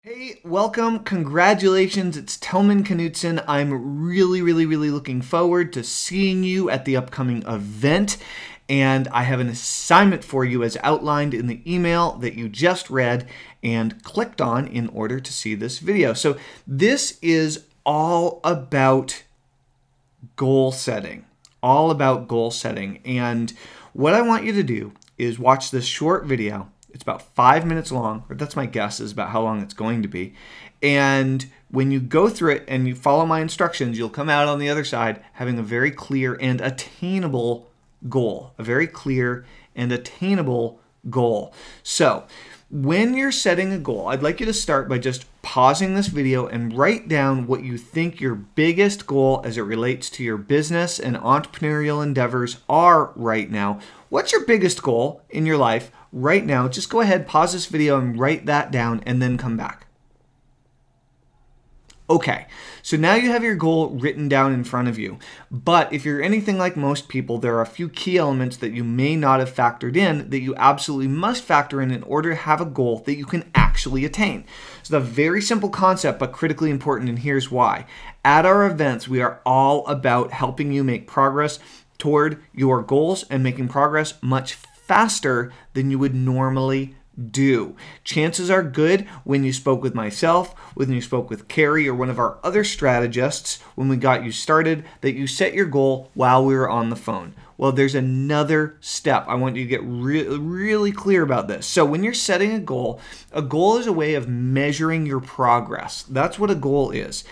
Hey, welcome, congratulations, it's Telman Knutson. I'm really looking forward to seeing you at the upcoming event, and I have an assignment for you as outlined in the email that you just read and clicked on in order to see this video. So this is all about goal setting, and what I want you to do is watch this short video. It's about 5 minutes long, or that's my guess is about how long it's going to be. And when you go through it and you follow my instructions, you'll come out on the other side having a very clear and attainable goal. So when you're setting a goal, I'd like you to start by just pausing this video and write down what you think your biggest goal as it relates to your business and entrepreneurial endeavors are right now. What's your biggest goal in your life right now? Just go ahead, pause this video and write that down and then come back. Okay, so now you have your goal written down in front of you. But if you're anything like most people, there are a few key elements that you may not have factored in that you absolutely must factor in order to have a goal that you can actually attain. So the very simple concept, but critically important, and here's why. At our events, we are all about helping you make progress toward your goals and making progress much faster than you would normally do. Chances are good when you spoke with myself, when you spoke with Carrie or one of our other strategists when we got you started, that you set your goal while we were on the phone. Well, there's another step. I want you to get really clear about this. So when you're setting a goal is a way of measuring your progress. That's what a goal is.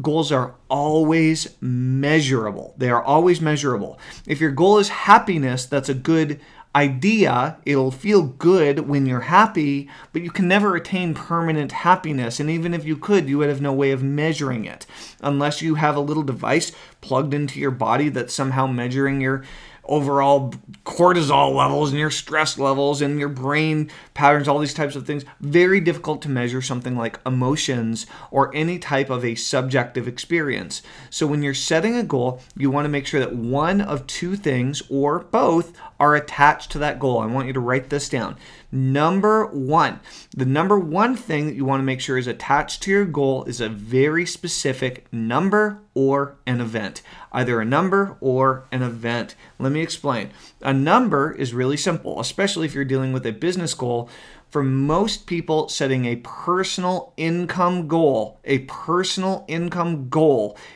Goals are always measurable. They are always measurable. If your goal is happiness, that's a good idea. It'll feel good when you're happy, but you can never attain permanent happiness. And even if you could, you would have no way of measuring it unless you have a little device plugged into your body that's somehow measuring your overall cortisol levels and your stress levels and your brain patterns, all these types of things. Very difficult to measure something like emotions or any type of a subjective experience. So when you're setting a goal, you want to make sure that one of two things or both are attached to that goal. I want you to write this down. Number one, the number one thing that you want to make sure is attached to your goal is a very specific number or an event. Either a number or an event. Let me explain. A number is really simple, especially if you're dealing with a business goal. For most people, setting a personal income goal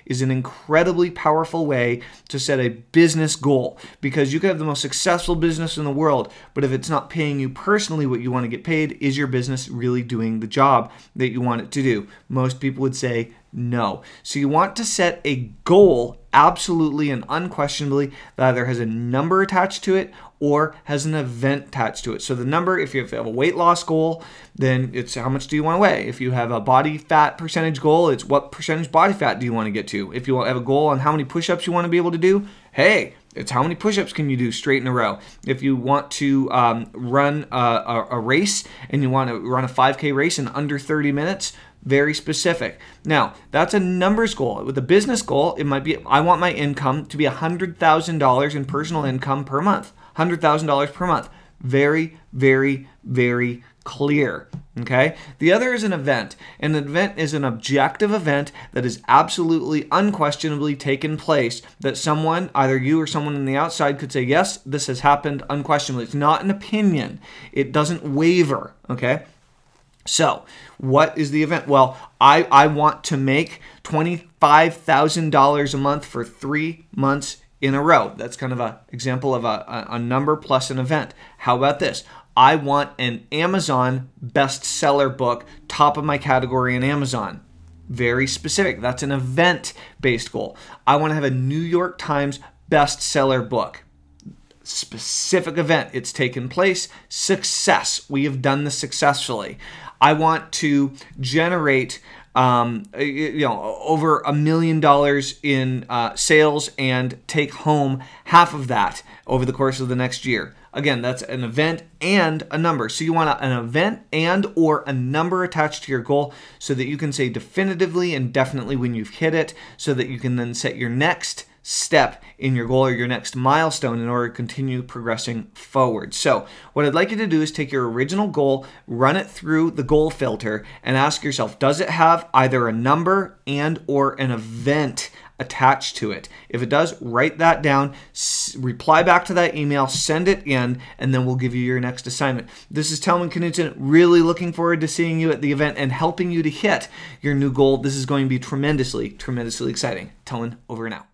is an incredibly powerful way to set a business goal, because you could have the most successful business in the world, but if it's not paying you personally what you want to get paid, is your business really doing the job that you want it to do? Most people would say no. So you want to set a goal absolutely and unquestionably that either has a number attached to it or has an event attached to it. So the number, if you have a weight loss goal, then it's how much do you want to weigh. If you have a body fat percentage goal, it's what percentage body fat do you want to get to. If you have a goal on how many push-ups you want to be able to do, hey, it's how many push-ups can you do straight in a row. If you want to run a race and you want to run a 5K race in under 30 minutes, very specific. Now, that's a numbers goal. With a business goal, it might be, I want my income to be $100,000 in personal income per month. $100,000 per month. Very clear. Okay? The other is an event. An event is an objective event that is absolutely, unquestionably taken place, that someone, either you or someone on the outside, could say, yes, this has happened unquestionably. It's not an opinion. It doesn't waver. Okay? So, what is the event? Well, I want to make $25,000 a month for 3 months in a row. That's kind of an example of a number plus an event. How about this? I want an Amazon bestseller book, top of my category in Amazon. Very specific. That's an event-based goal. I want to have a New York Times bestseller book. Specific event. It's taken place. Success. We have done this successfully. I want to generate over $1 million in sales and take home half of that over the course of the next year. Again, that's an event and a number. So you want an event and or a number attached to your goal so that you can say definitively and definitely when you've hit it, so that you can then set your next step in your goal or your next milestone in order to continue progressing forward. So what I'd like you to do is take your original goal, run it through the goal filter, and ask yourself, does it have either a number and or an event attached to it? If it does, write that down, reply back to that email, send it in, and then we'll give you your next assignment. This is Telman Knudsen, really looking forward to seeing you at the event and helping you to hit your new goal. This is going to be tremendously exciting. Telman, over and out.